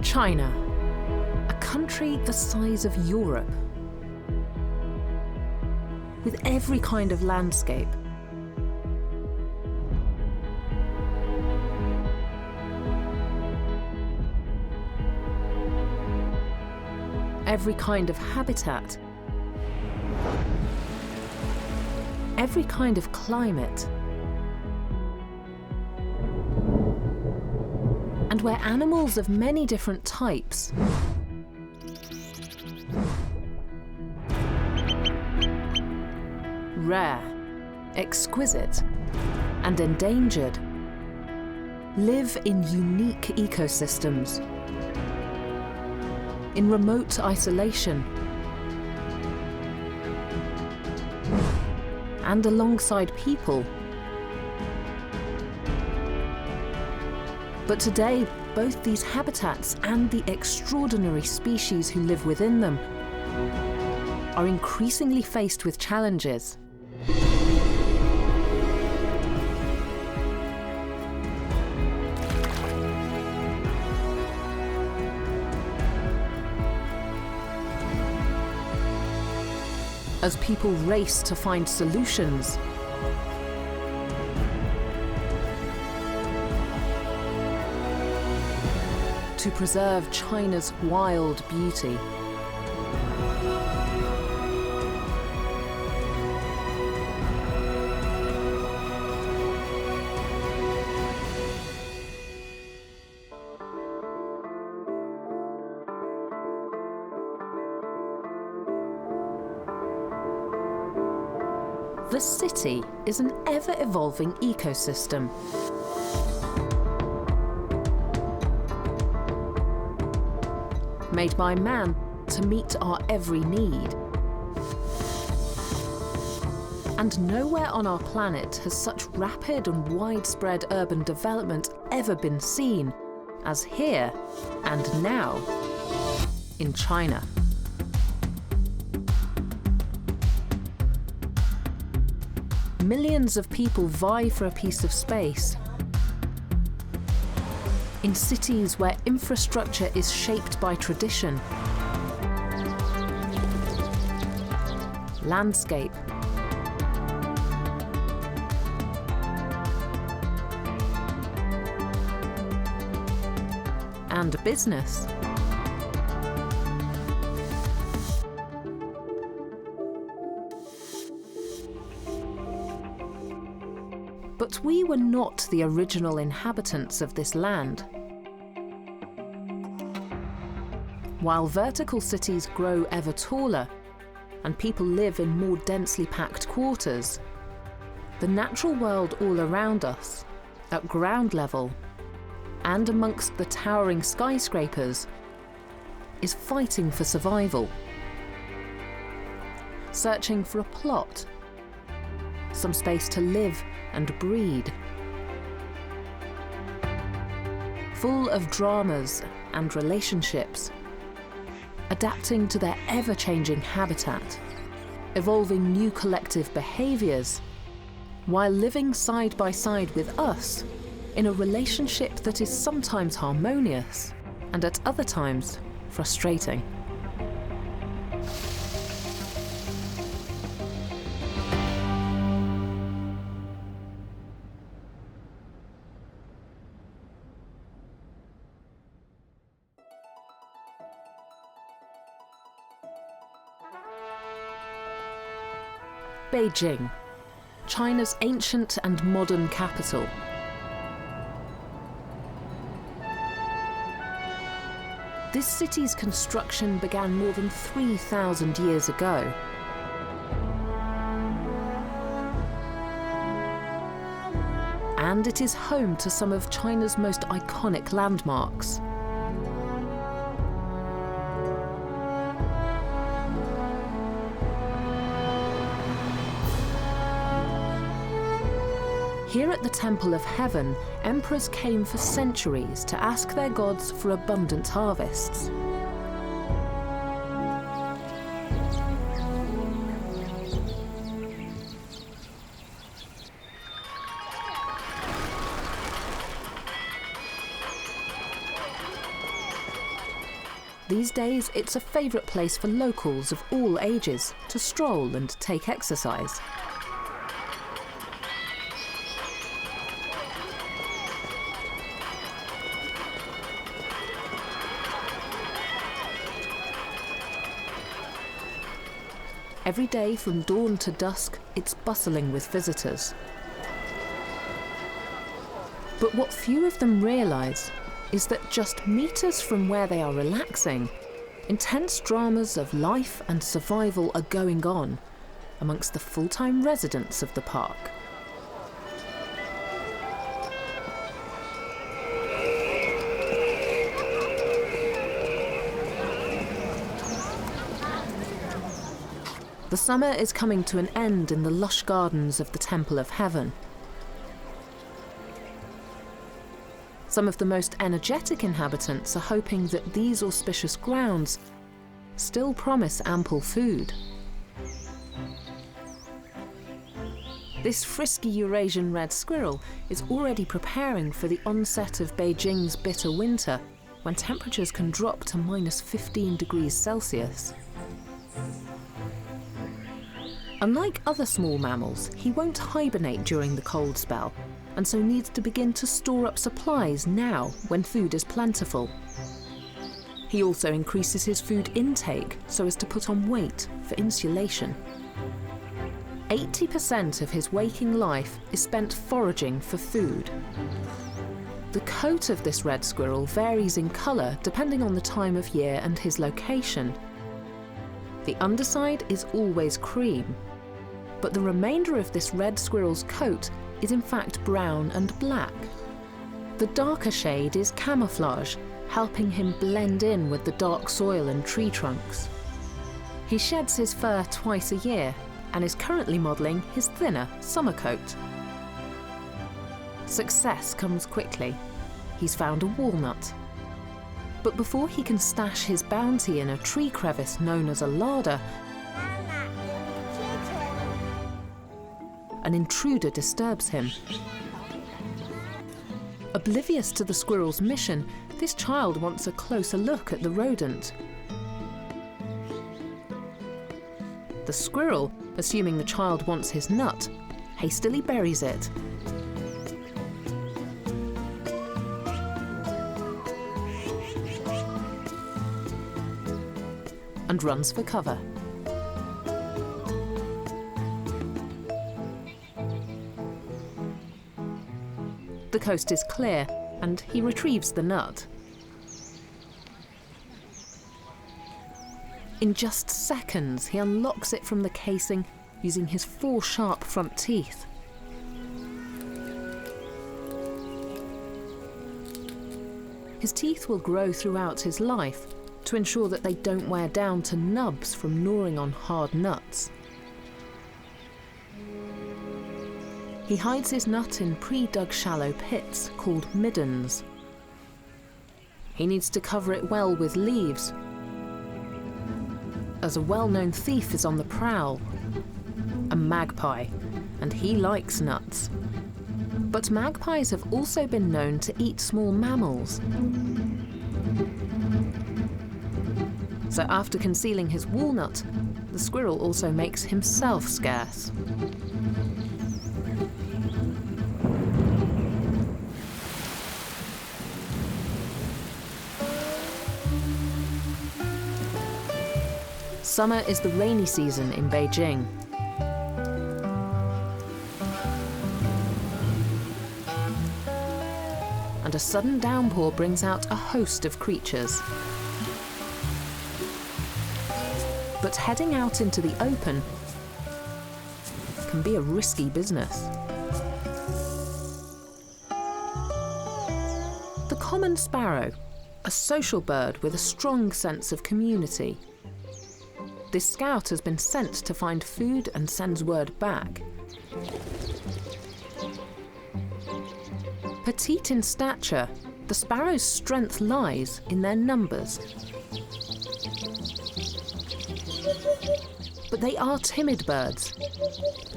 China, a country the size of Europe, with every kind of landscape. Every kind of habitat, every kind of climate, and where animals of many different types rare, exquisite, and endangered live in unique ecosystems, in remote isolation, and alongside people. But today, both these habitats and the extraordinary species who live within them are increasingly faced with challenges. As people race to find solutions, to preserve China's wild beauty. The city is an ever-evolving ecosystem. Made by man to meet our every need. And nowhere on our planet has such rapid and widespread urban development ever been seen as here and now in China. Millions of people vie for a piece of space in cities where infrastructure is shaped by tradition, landscape, and business. But we were not the original inhabitants of this land. While vertical cities grow ever taller and people live in more densely packed quarters, the natural world all around us, at ground level, and amongst the towering skyscrapers, is fighting for survival, searching for a plot, some space to live and breed. Full of dramas and relationships, adapting to their ever-changing habitat, evolving new collective behaviours, while living side by side with us in a relationship that is sometimes harmonious and at other times frustrating. Beijing, China's ancient and modern capital. This city's construction began more than 3,000 years ago. And it is home to some of China's most iconic landmarks. Here at the Temple of Heaven, emperors came for centuries to ask their gods for abundant harvests. These days, it's a favourite place for locals of all ages to stroll and take exercise. Every day from dawn to dusk, it's bustling with visitors. But what few of them realise is that just metres from where they are relaxing, intense dramas of life and survival are going on amongst the full-time residents of the park. The summer is coming to an end in the lush gardens of the Temple of Heaven. Some of the most energetic inhabitants are hoping that these auspicious grounds still promise ample food. This frisky Eurasian red squirrel is already preparing for the onset of Beijing's bitter winter, when temperatures can drop to -15 degrees Celsius. Unlike other small mammals, he won't hibernate during the cold spell, and so needs to begin to store up supplies now when food is plentiful. He also increases his food intake so as to put on weight for insulation. 80% of his waking life is spent foraging for food. The coat of this red squirrel varies in colour depending on the time of year and his location. The underside is always cream, but the remainder of this red squirrel's coat is in fact brown and black. The darker shade is camouflage, helping him blend in with the dark soil and tree trunks. He sheds his fur twice a year and is currently modelling his thinner summer coat. Success comes quickly. He's found a walnut. But before he can stash his bounty in a tree crevice known as a larder, an intruder disturbs him. Oblivious to the squirrel's mission, this child wants a closer look at the rodent. The squirrel, assuming the child wants his nut, hastily buries it. And runs for cover. The coast is clear, and he retrieves the nut. In just seconds, he unlocks it from the casing using his 4 sharp front teeth. His teeth will grow throughout his life to ensure that they don't wear down to nubs from gnawing on hard nuts. He hides his nut in pre-dug shallow pits called middens. He needs to cover it well with leaves, as a well-known thief is on the prowl, a magpie, and he likes nuts. But magpies have also been known to eat small mammals. So after concealing his walnut, the squirrel also makes himself scarce. Summer is the rainy season in Beijing. And a sudden downpour brings out a host of creatures. But heading out into the open can be a risky business. The common sparrow, a social bird with a strong sense of community. This scout has been sent to find food and sends word back. Petite in stature, the sparrow's strength lies in their numbers. But they are timid birds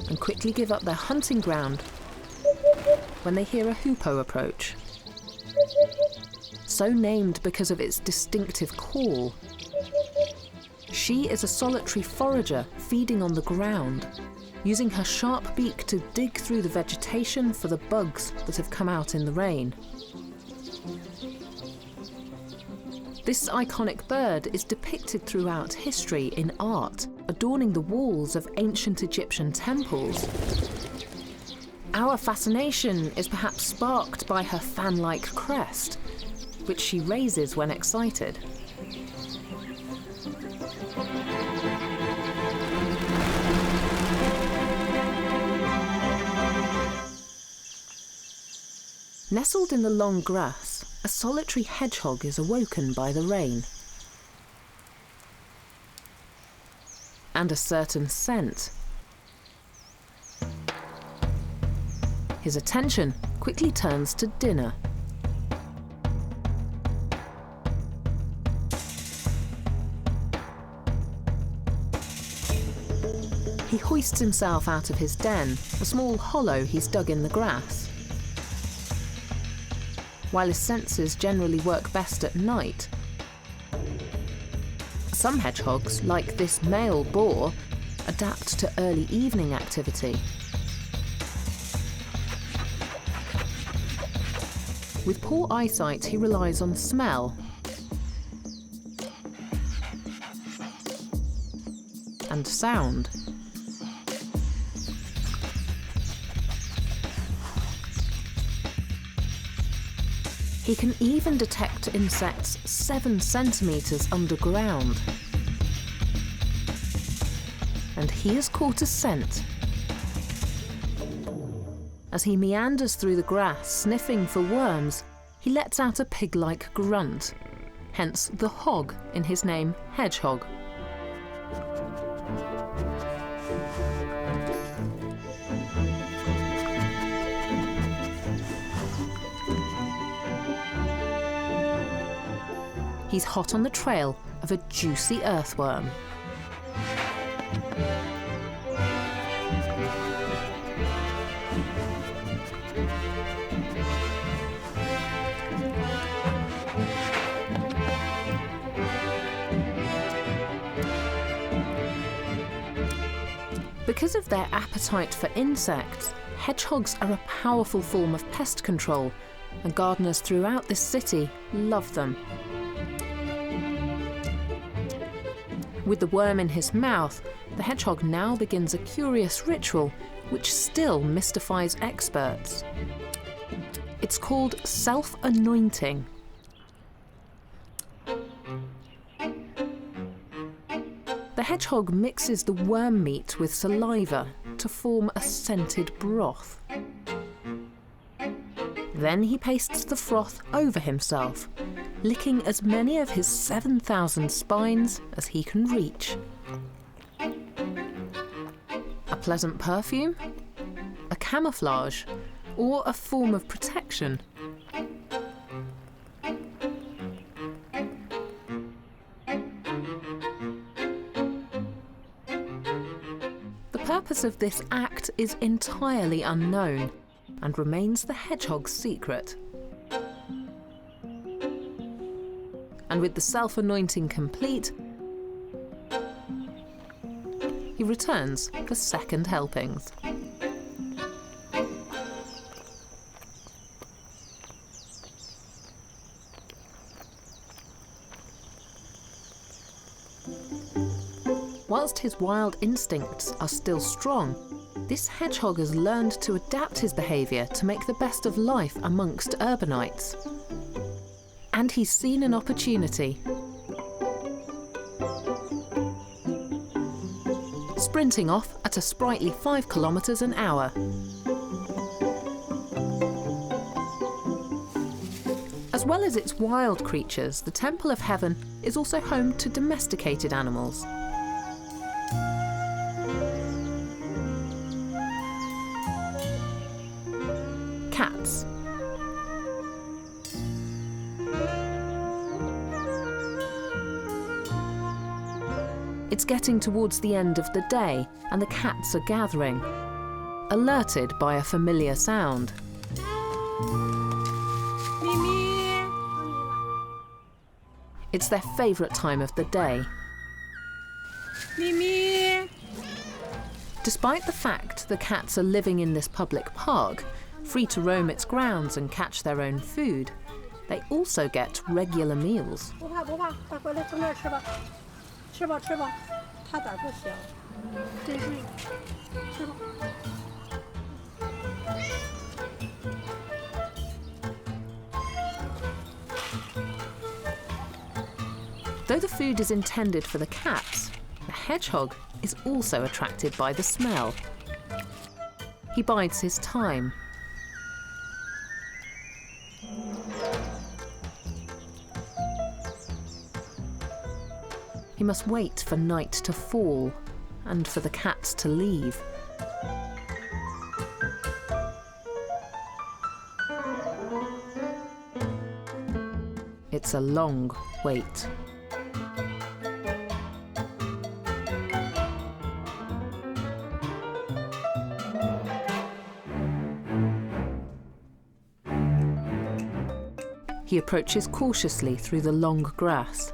and quickly give up their hunting ground when they hear a hoopoe approach. so named because of its distinctive call. She is a solitary forager feeding on the ground, using her sharp beak to dig through the vegetation for the bugs that have come out in the rain. This iconic bird is depicted throughout history in art, adorning the walls of ancient Egyptian temples. Our fascination is perhaps sparked by her fan-like crest, which she raises when excited. Nestled in the long grass, a solitary hedgehog is awoken by the rain. And a certain scent. His attention quickly turns to dinner. He hoists himself out of his den, a small hollow he's dug in the grass. While his senses generally work best at night, some hedgehogs, like this male boar, adapt to early evening activity. With poor eyesight, he relies on smell and sound. He can even detect insects 7 centimetres underground. And he has caught a scent. As he meanders through the grass, sniffing for worms, he lets out a pig-like grunt, hence the hog in his name, hedgehog. He's hot on the trail of a juicy earthworm. Because of their appetite for insects, hedgehogs are a powerful form of pest control, and gardeners throughout this city love them. With the worm in his mouth, the hedgehog now begins a curious ritual which still mystifies experts. It's called self-anointing. The hedgehog mixes the worm meat with saliva to form a scented broth. Then he pastes the froth over himself, licking as many of his 7,000 spines as he can reach. A pleasant perfume? A camouflage? Or a form of protection? The purpose of this act is entirely unknown and remains the hedgehog's secret. And with the self-anointing complete, he returns for second helpings. Whilst his wild instincts are still strong, this hedgehog has learned to adapt his behaviour to make the best of life amongst urbanites. And he's seen an opportunity. Sprinting off at a sprightly 5 kilometres an hour. As well as its wild creatures, the Temple of Heaven is also home to domesticated animals. Cats. It's getting towards the end of the day, and the cats are gathering, alerted by a familiar sound. It's their favourite time of the day. Mimi! Despite the fact the cats are living in this public park, free to roam its grounds and catch their own food, they also get regular meals. 不怕不怕，快回来从这儿吃吧，吃吧吃吧，它胆儿不小，对对，吃吧。 Though the food is intended for the cats, the hedgehog is also attracted by the smell. He bides his time. He must wait for night to fall and for the cats to leave. It's a long wait. He approaches cautiously through the long grass.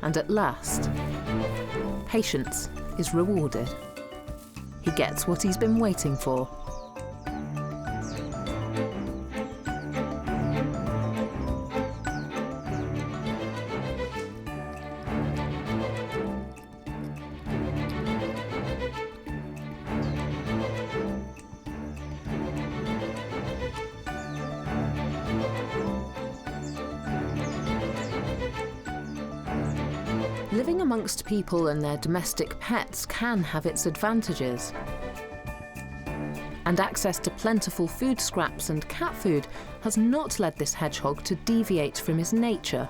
And at last, patience is rewarded. He gets what he's been waiting for. Living amongst people and their domestic pets can have its advantages. And access to plentiful food scraps and cat food has not led this hedgehog to deviate from his nature.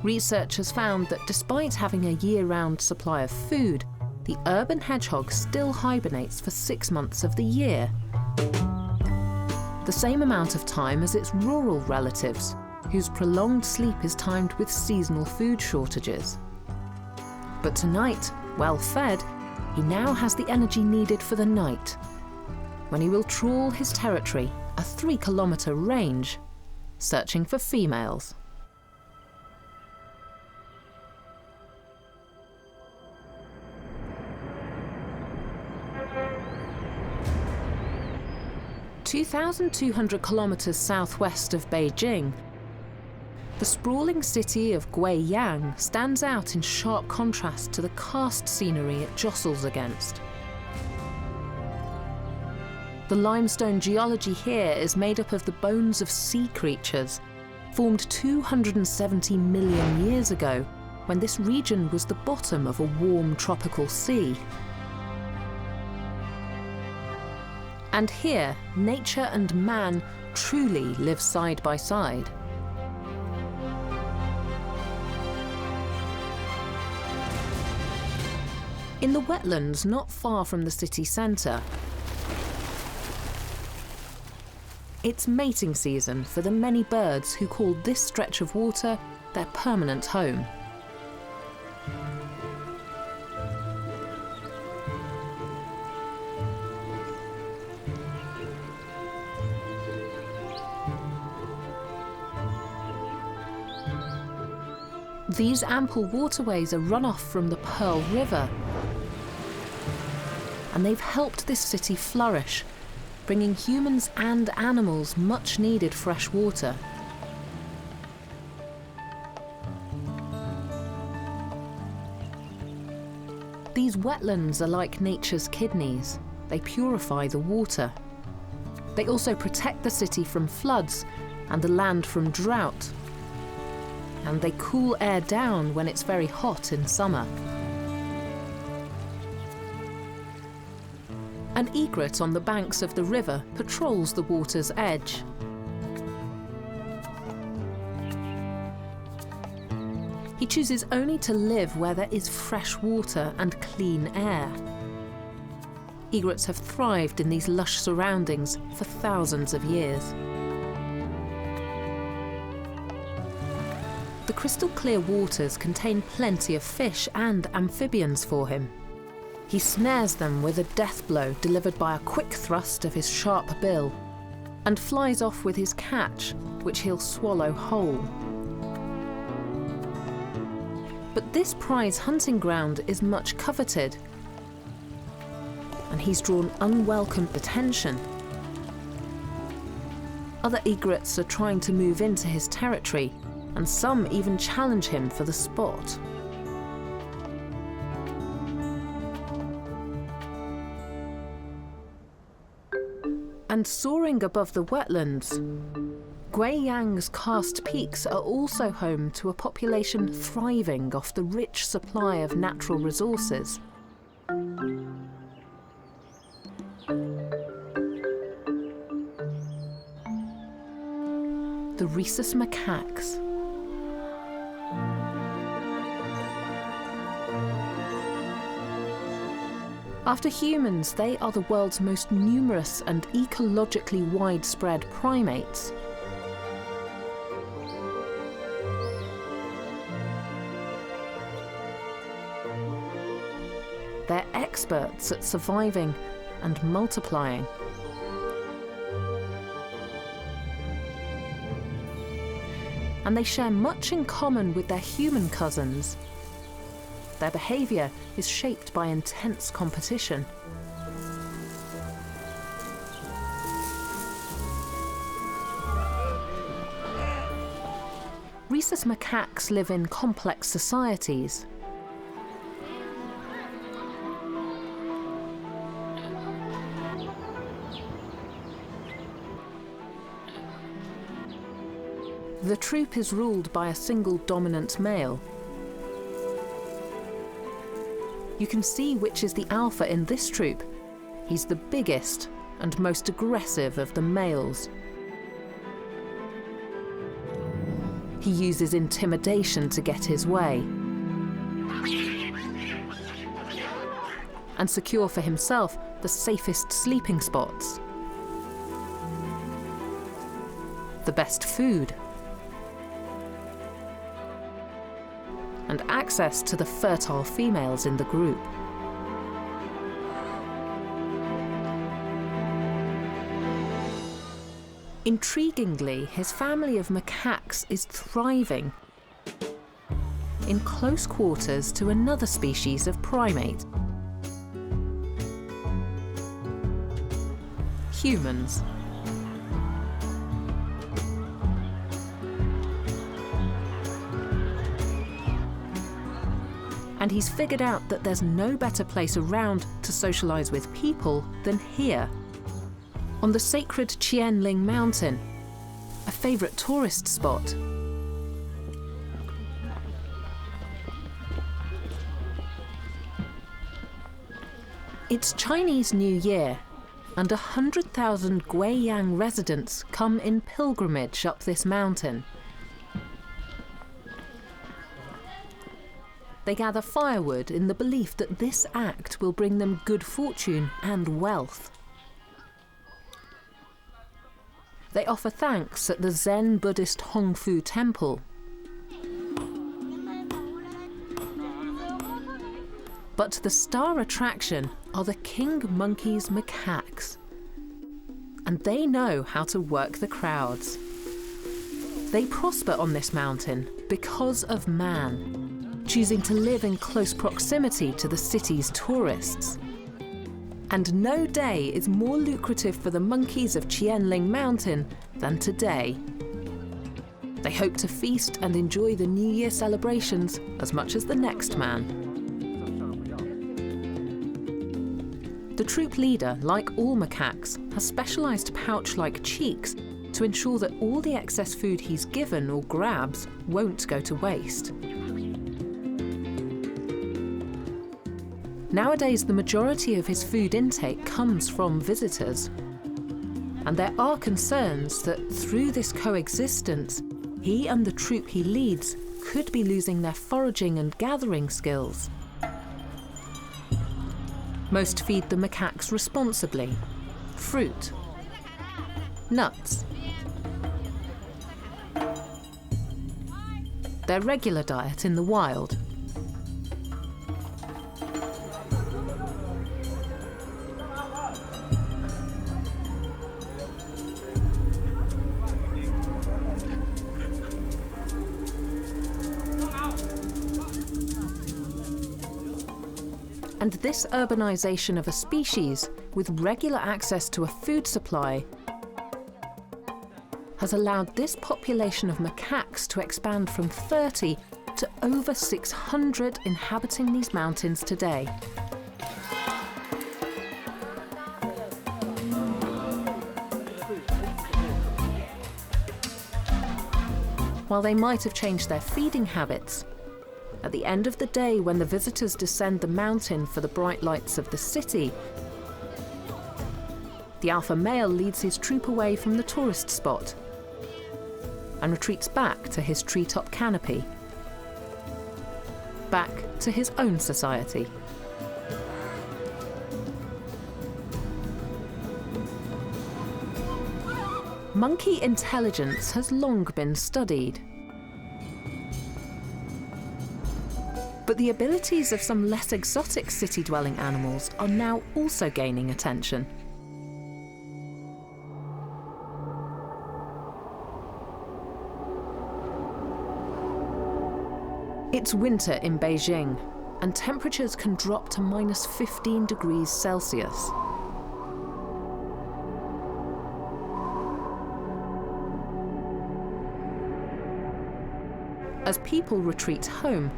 Research has found that despite having a year-round supply of food, the urban hedgehog still hibernates for 6 months of the year. The same amount of time as its rural relatives, whose prolonged sleep is timed with seasonal food shortages. But tonight, well fed, he now has the energy needed for the night, when he will trawl his territory, a 3-kilometre range, searching for females. (2,200 kilometers southwest of Beijing), the sprawling city of Guiyang stands out in sharp contrast to the karst scenery it jostles against. The limestone geology here is made up of the bones of sea creatures, formed 270 million years ago, when this region was the bottom of a warm tropical sea. And here, nature and man truly live side by side. In the wetlands not far from the city centre, it's mating season for the many birds who call this stretch of water their permanent home. These ample waterways are run off from the Pearl River, and they've helped this city flourish, bringing humans and animals much needed fresh water. These wetlands are like nature's kidneys. They purify the water. They also protect the city from floods and the land from drought. And they cool air down when it's very hot in summer. An egret on the banks of the river patrols the water's edge. He chooses only to live where there is fresh water and clean air. Egrets have thrived in these lush surroundings for thousands of years. The crystal clear waters contain plenty of fish and amphibians for him. He snares them with a death blow delivered by a quick thrust of his sharp bill, and flies off with his catch, which he'll swallow whole. But this prize hunting ground is much coveted, and he's drawn unwelcome attention. Other egrets are trying to move into his territory, and some even challenge him for the spot. And soaring above the wetlands, Guiyang's karst peaks are also home to a population thriving off the rich supply of natural resources. The rhesus macaques. After humans, they are the world's most numerous and ecologically widespread primates. They're experts at surviving and multiplying. And they share much in common with their human cousins. Their behaviour is shaped by intense competition. Rhesus macaques live in complex societies. The troop is ruled by a single dominant male. You can see which is the alpha in this troop. He's the biggest and most aggressive of the males. He uses intimidation to get his way and secure for himself the safest sleeping spots, the best food, and access to the fertile females in the group. Intriguingly, his family of macaques is thriving in close quarters to another species of primate, humans. And he's figured out that there's no better place around to socialise with people than here, on the sacred Qianling mountain, a favourite tourist spot. It's Chinese New Year, and 100,000 Guiyang residents come in pilgrimage up this mountain. They gather firewood in the belief that this act will bring them good fortune and wealth. They offer thanks at the Zen Buddhist Hongfu temple. But the star attraction are the king monkey's macaques. And they know how to work the crowds. They prosper on this mountain because of man, choosing to live in close proximity to the city's tourists. And no day is more lucrative for the monkeys of Qianling Mountain than today. They hope to feast and enjoy the New Year celebrations as much as the next man. The troop leader, like all macaques, has specialised pouch-like cheeks to ensure that all the excess food he's given or grabs won't go to waste. Nowadays, the majority of his food intake comes from visitors. And there are concerns that through this coexistence, he and the troop he leads could be losing their foraging and gathering skills. Most feed the macaques responsibly: fruit, nuts. Their regular diet in the wild. And this urbanization of a species with regular access to a food supply has allowed this population of macaques to expand from 30 to over 600 inhabiting these mountains today. While they might have changed their feeding habits, at the end of the day, when the visitors descend the mountain for the bright lights of the city, the alpha male leads his troop away from the tourist spot and retreats back to his treetop canopy, back to his own society. Monkey intelligence has long been studied. But the abilities of some less exotic city-dwelling animals are now also gaining attention. It's winter in Beijing, and temperatures can drop to -15 degrees Celsius. As people retreat home,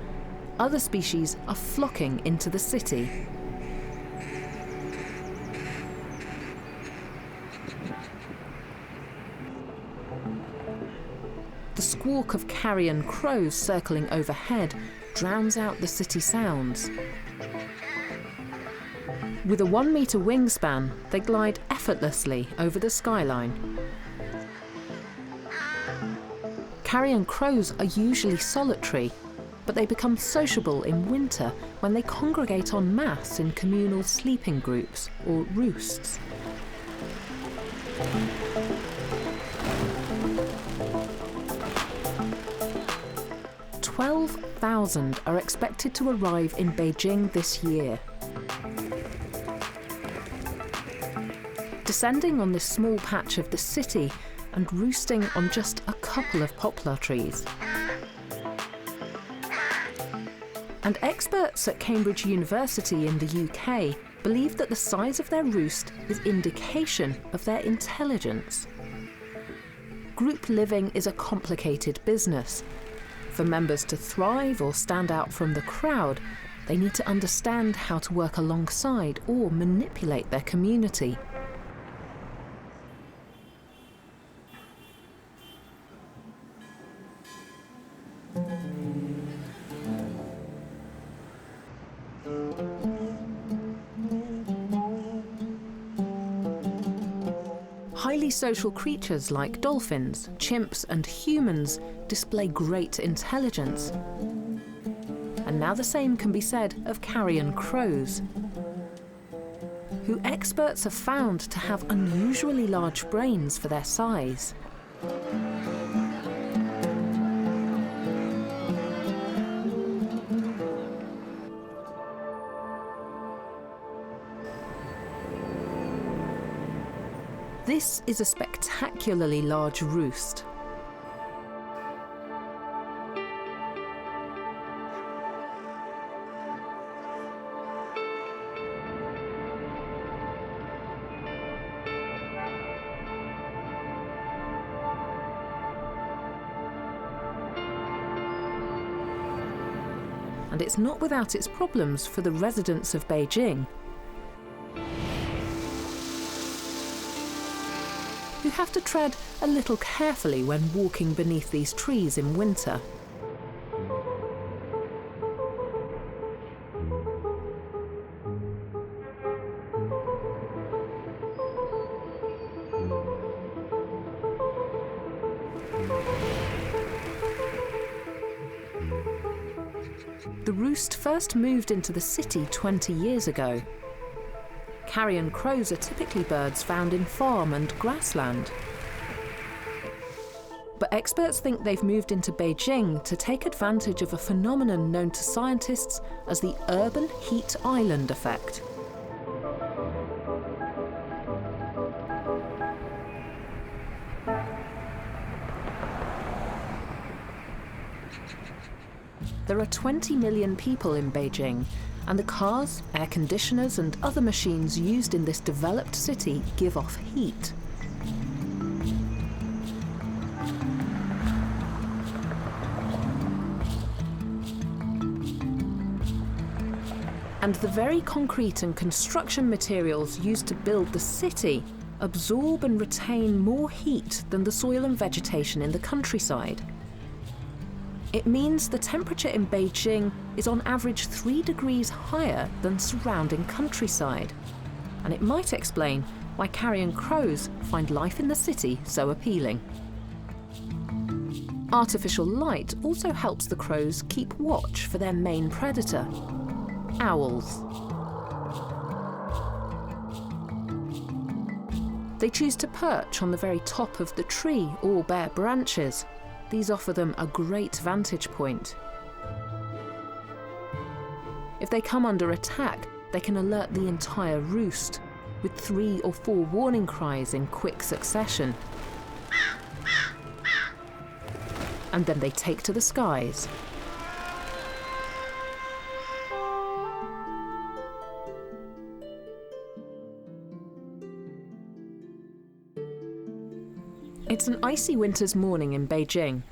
other species are flocking into the city. The squawk of carrion crows circling overhead drowns out the city sounds. With a 1-meter wingspan, they glide effortlessly over the skyline. Carrion crows are usually solitary, but they become sociable in winter when they congregate en masse in communal sleeping groups or roosts. 12,000 are expected to arrive in Beijing this year. Descending on this small patch of the city and roosting on just a couple of poplar trees. And experts at Cambridge University in the UK believe that the size of their roost is indication of their intelligence. Group living is a complicated business. For members to thrive or stand out from the crowd, they need to understand how to work alongside or manipulate their community. Highly social creatures like dolphins, chimps, and humans display great intelligence. And now the same can be said of carrion crows, who experts have found to have unusually large brains for their size. This is a spectacularly large roost. And it's not without its problems for the residents of Beijing, who have to tread a little carefully when walking beneath these trees in winter. The roost first moved into the city 20 years ago. Carrion crows are typically birds found in farm and grassland. But experts think they've moved into Beijing to take advantage of a phenomenon known to scientists as the urban heat island effect. There are 20 million people in Beijing, and the cars, air conditioners and other machines used in this developed city give off heat. And the very concrete and construction materials used to build the city absorb and retain more heat than the soil and vegetation in the countryside. It means the temperature in Beijing is on average 3 degrees higher than surrounding countryside. And it might explain why carrion crows find life in the city so appealing. Artificial light also helps the crows keep watch for their main predator, owls. They choose to perch on the very top of the tree or bare branches. These offer them a great vantage point. If they come under attack, they can alert the entire roost, with 3 or 4 warning cries in quick succession. And then they take to the skies. It's an icy winter's morning in Beijing.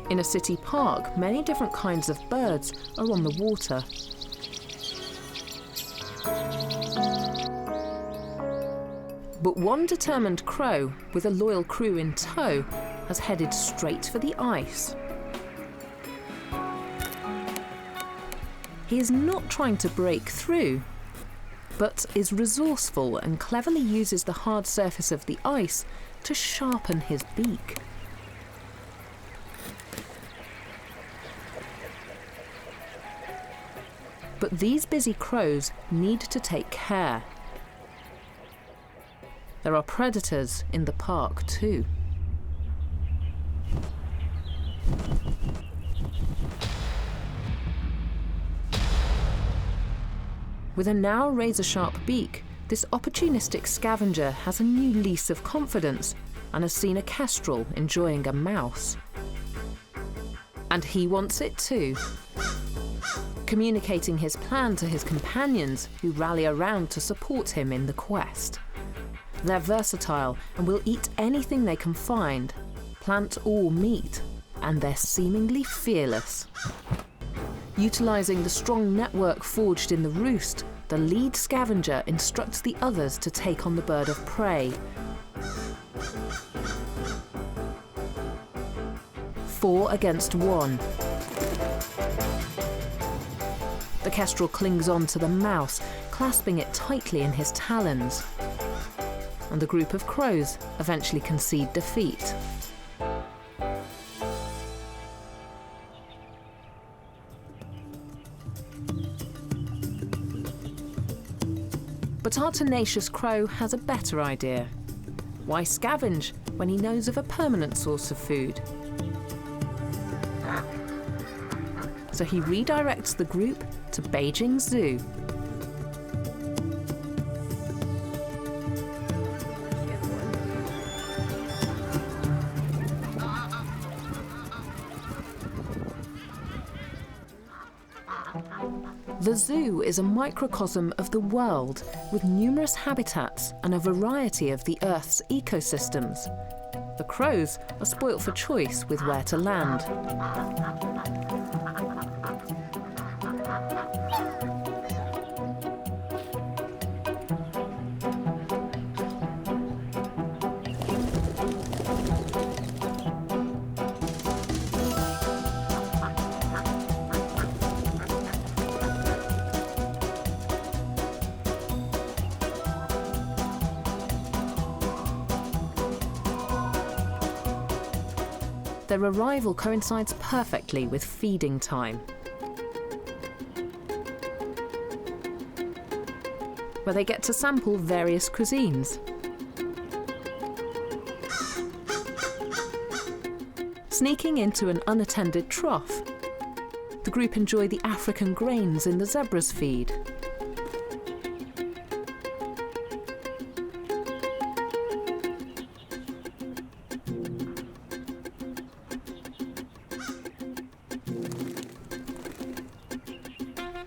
In a city park, many different kinds of birds are on the water. But one determined crow, with a loyal crew in tow, has headed straight for the ice. He is not trying to break through, but is resourceful and cleverly uses the hard surface of the ice to sharpen his beak. But these busy crows need to take care. There are predators in the park too. With a now razor-sharp beak, this opportunistic scavenger has a new lease of confidence and has seen a kestrel enjoying a mouse. And he wants it too. Communicating his plan to his companions, who rally around to support him in the quest. They're versatile and will eat anything they can find, plant or meat, and they're seemingly fearless. Utilising the strong network forged in the roost, the lead scavenger instructs the others to take on the bird of prey. 4 against 1. The kestrel clings on to the mouse, clasping it tightly in his talons. And the group of crows eventually concede defeat. But our tenacious crow has a better idea. Why scavenge when he knows of a permanent source of food? So he redirects the group to Beijing Zoo. The zoo is a microcosm of the world, with numerous habitats and a variety of the Earth's ecosystems. The crows are spoilt for choice with where to land. Their arrival coincides perfectly with feeding time, where they get to sample various cuisines. Sneaking into an unattended trough, the group enjoy the African grains in the zebra's feed.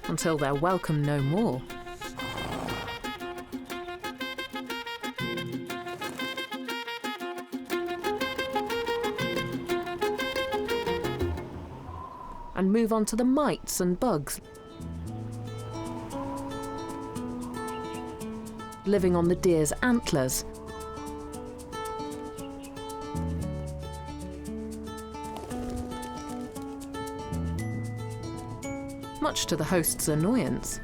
Until they're welcome no more. And move on to the mites and bugs, living on the deer's antlers, much to the host's annoyance.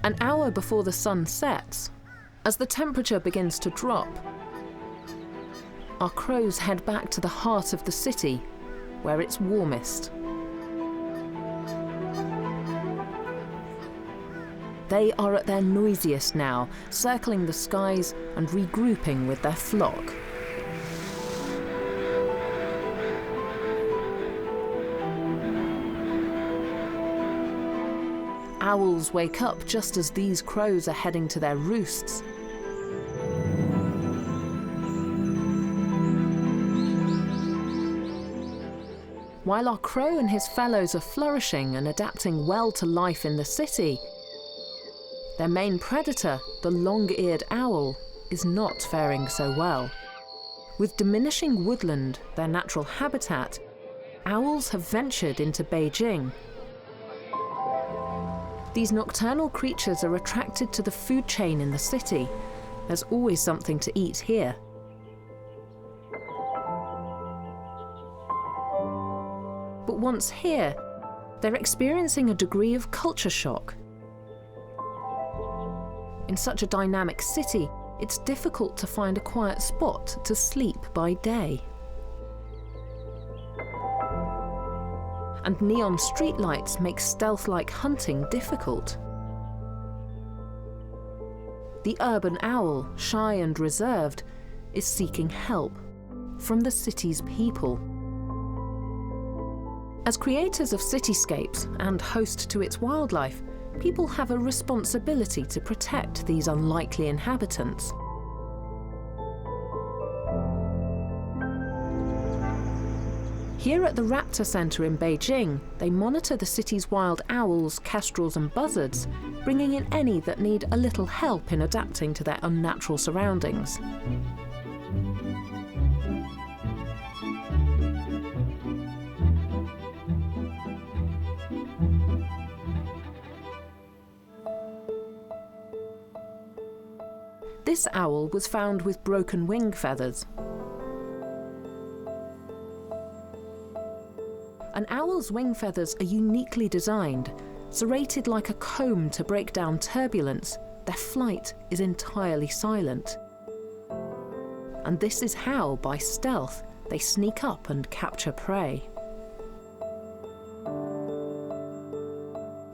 An hour before the sun sets, as the temperature begins to drop, our crows head back to the heart of the city, where it's warmest. They are at their noisiest now, circling the skies and regrouping with their flock. Owls wake up just as these crows are heading to their roosts. While our crow and his fellows are flourishing and adapting well to life in the city, their main predator, the long-eared owl, is not faring so well. With diminishing woodland, their natural habitat, owls have ventured into Beijing. These nocturnal creatures are attracted to the food chain in the city. There's always something to eat here. But once here, they're experiencing a degree of culture shock. In such a dynamic city, it's difficult to find a quiet spot to sleep by day. And neon streetlights make stealth-like hunting difficult. The urban owl, shy and reserved, is seeking help from the city's people. As creators of cityscapes and host to its wildlife, people have a responsibility to protect these unlikely inhabitants. Here at the Raptor Centre in Beijing, they monitor the city's wild owls, kestrels and buzzards, bringing in any that need a little help in adapting to their unnatural surroundings. This owl was found with broken wing feathers. An owl's wing feathers are uniquely designed. Serrated like a comb to break down turbulence, their flight is entirely silent. And this is how, by stealth, they sneak up and capture prey.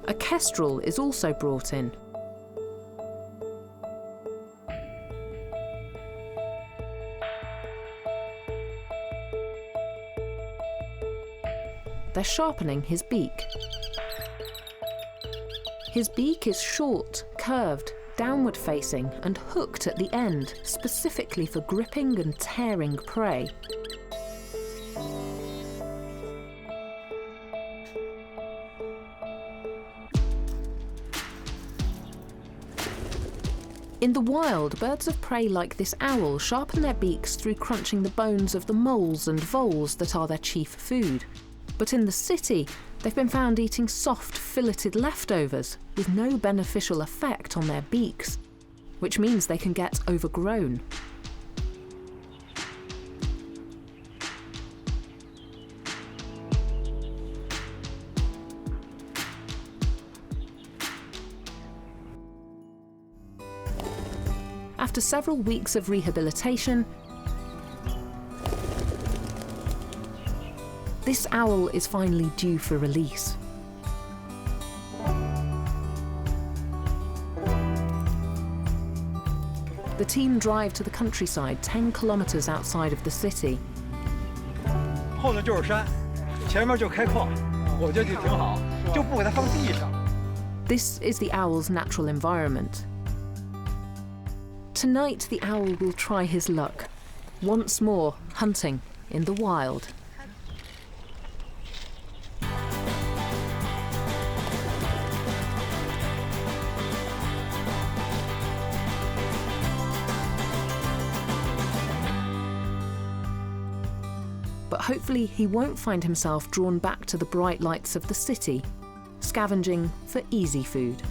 A kestrel is also brought in. They're sharpening his beak. His beak is short, curved, downward-facing and hooked at the end, specifically for gripping and tearing prey. In the wild, birds of prey like this owl sharpen their beaks through crunching the bones of the moles and voles that are their chief food. But in the city, they've been found eating soft, filleted leftovers with no beneficial effect on their beaks, which means they can get overgrown. After several weeks of rehabilitation, this owl is finally due for release. The team drive to the countryside 10 kilometers outside of the city. 后头就是山，前面就开矿，我觉得就挺好，就不给它放地上。 This is the owl's natural environment. Tonight, the owl will try his luck, once more hunting in the wild. But hopefully he won't find himself drawn back to the bright lights of the city, scavenging for easy food.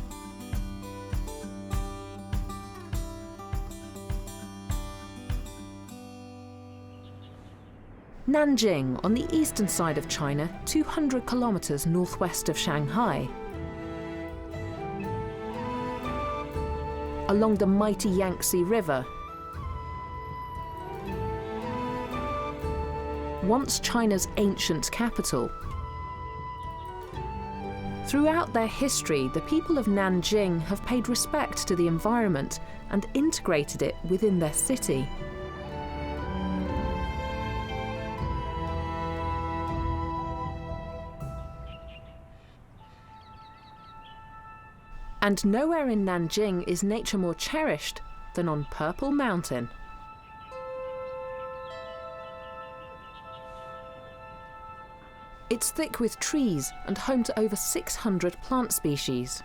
Nanjing, on the eastern side of China, 200 kilometers northwest of Shanghai. Along the mighty Yangtze River, once China's ancient capital. Throughout their history, the people of Nanjing have paid respect to the environment and integrated it within their city. And nowhere in Nanjing is nature more cherished than on Purple Mountain. It's thick with trees and home to over 600 plant species.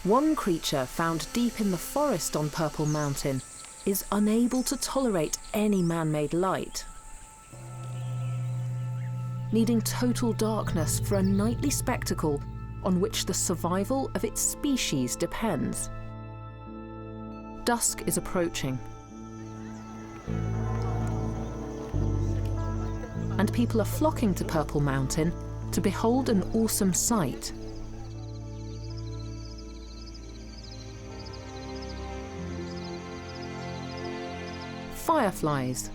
One creature found deep in the forest on Purple Mountain is unable to tolerate any man-made light, needing total darkness for a nightly spectacle on which the survival of its species depends. Dusk is approaching, and people are flocking to Purple Mountain to behold an awesome sight. Fireflies.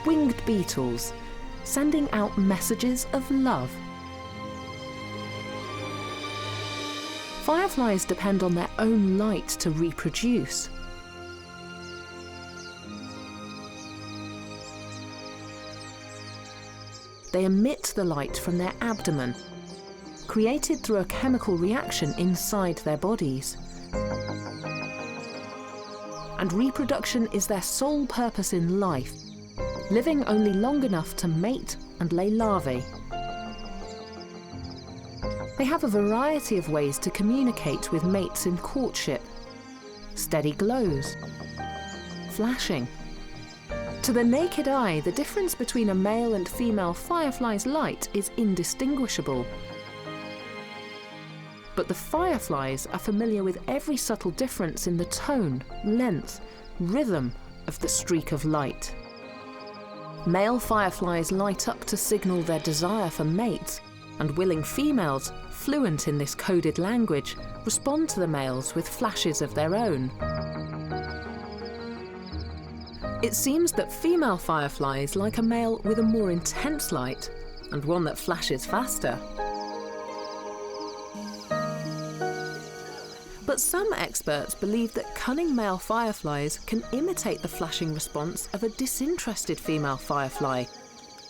Winged beetles, sending out messages of love. Fireflies depend on their own light to reproduce. They emit the light from their abdomen, created through a chemical reaction inside their bodies. And reproduction is their sole purpose in life, living only long enough to mate and lay larvae. They have a variety of ways to communicate with mates in courtship. Steady glows, flashing. To the naked eye, the difference between a male and female firefly's light is indistinguishable. But the fireflies are familiar with every subtle difference in the tone, length, rhythm of the streak of light. Male fireflies light up to signal their desire for mates, and willing females, fluent in this coded language, respond to the males with flashes of their own. It seems that female fireflies like a male with a more intense light, and one that flashes faster. But some experts believe that cunning male fireflies can imitate the flashing response of a disinterested female firefly,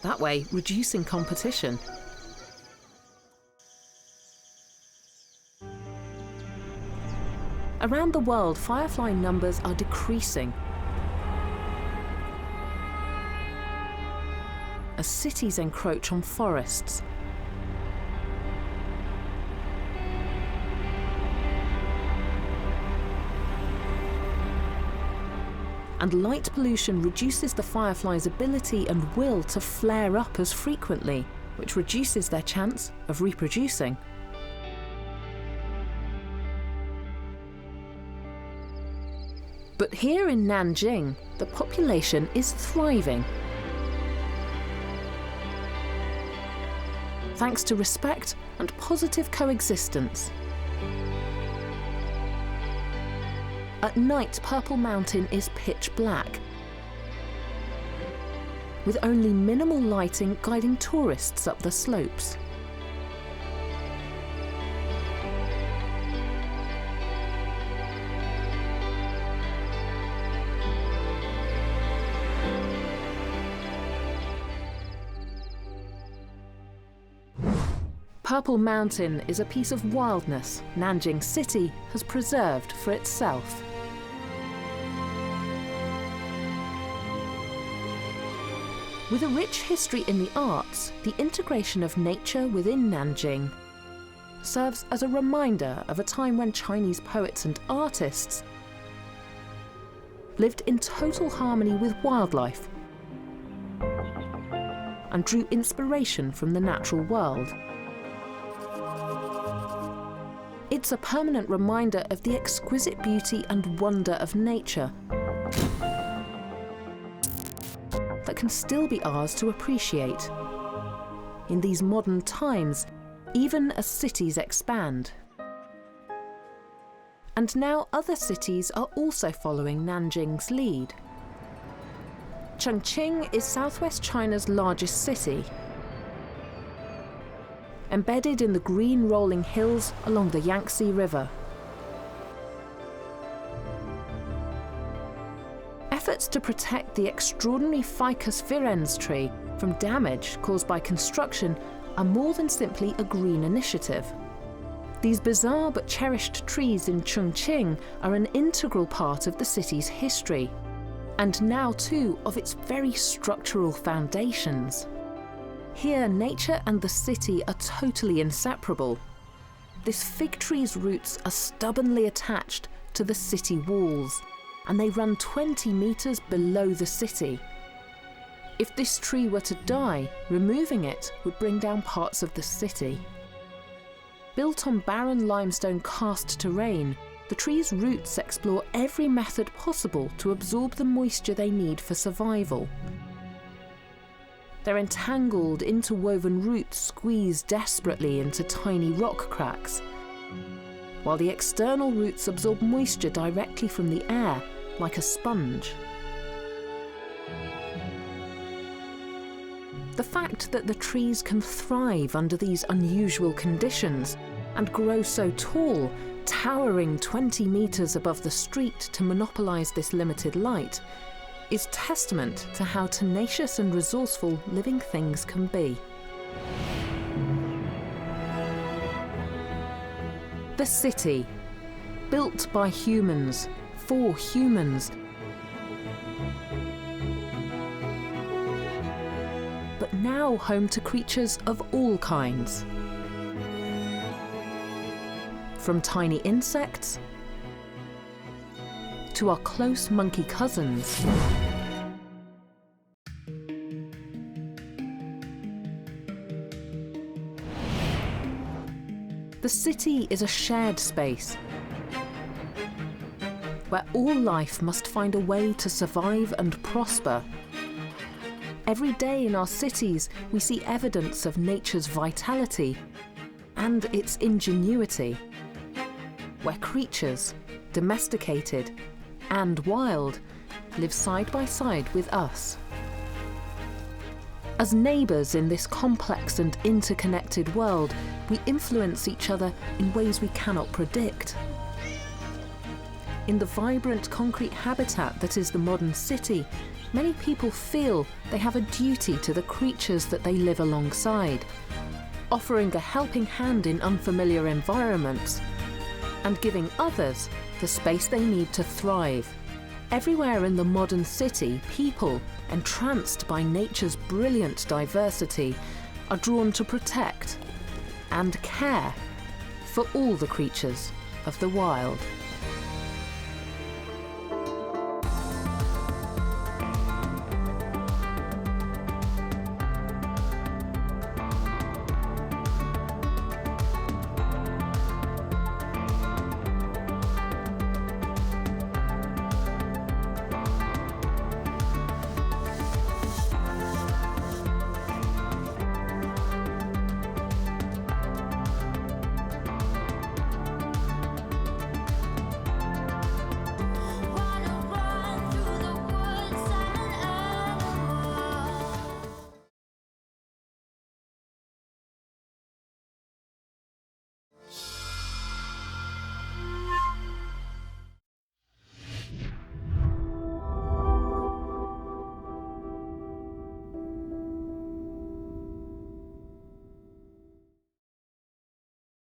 that way reducing competition. Around the world, firefly numbers are decreasing as cities encroach on forests. And light pollution reduces the firefly's ability and will to flare up as frequently, which reduces their chance of reproducing. But here in Nanjing, the population is thriving. Thanks to respect and positive coexistence. At night, Purple Mountain is pitch black, with only minimal lighting guiding tourists up the slopes. Purple Mountain is a piece of wildness Nanjing City has preserved for itself. With a rich history in the arts, the integration of nature within Nanjing serves as a reminder of a time when Chinese poets and artists lived in total harmony with wildlife and drew inspiration from the natural world. It's a permanent reminder of the exquisite beauty and wonder of nature that can still be ours to appreciate in these modern times, even as cities expand. And now other cities are also following Nanjing's lead. Chongqing is southwest China's largest city, embedded in the green rolling hills along the Yangtze River. Efforts to protect the extraordinary Ficus virens tree from damage caused by construction are more than simply a green initiative. These bizarre but cherished trees in Chongqing are an integral part of the city's history, and now too of its very structural foundations. Here, nature and the city are totally inseparable. This fig tree's roots are stubbornly attached to the city walls, and they run 20 meters below the city. If this tree were to die, removing it would bring down parts of the city. Built on barren limestone karst terrain, the tree's roots explore every method possible to absorb the moisture they need for survival. Their entangled, interwoven roots squeeze desperately into tiny rock cracks, while the external roots absorb moisture directly from the air, like a sponge. The fact that the trees can thrive under these unusual conditions and grow so tall, towering 20 meters above the street to monopolize this limited light, is testament to how tenacious and resourceful living things can be. The city, built by humans, for humans, but now home to creatures of all kinds. From tiny insects to our close monkey cousins. The city is a shared space where all life must find a way to survive and prosper. Every day in our cities, we see evidence of nature's vitality and its ingenuity, where creatures, domesticated and wild, live side by side with us. As neighbours in this complex and interconnected world, we influence each other in ways we cannot predict. In the vibrant concrete habitat that is the modern city, many people feel they have a duty to the creatures that they live alongside, offering a helping hand in unfamiliar environments and giving others the space they need to thrive. Everywhere in the modern city, people, entranced by nature's brilliant diversity, are drawn to protect and care for all the creatures of the wild.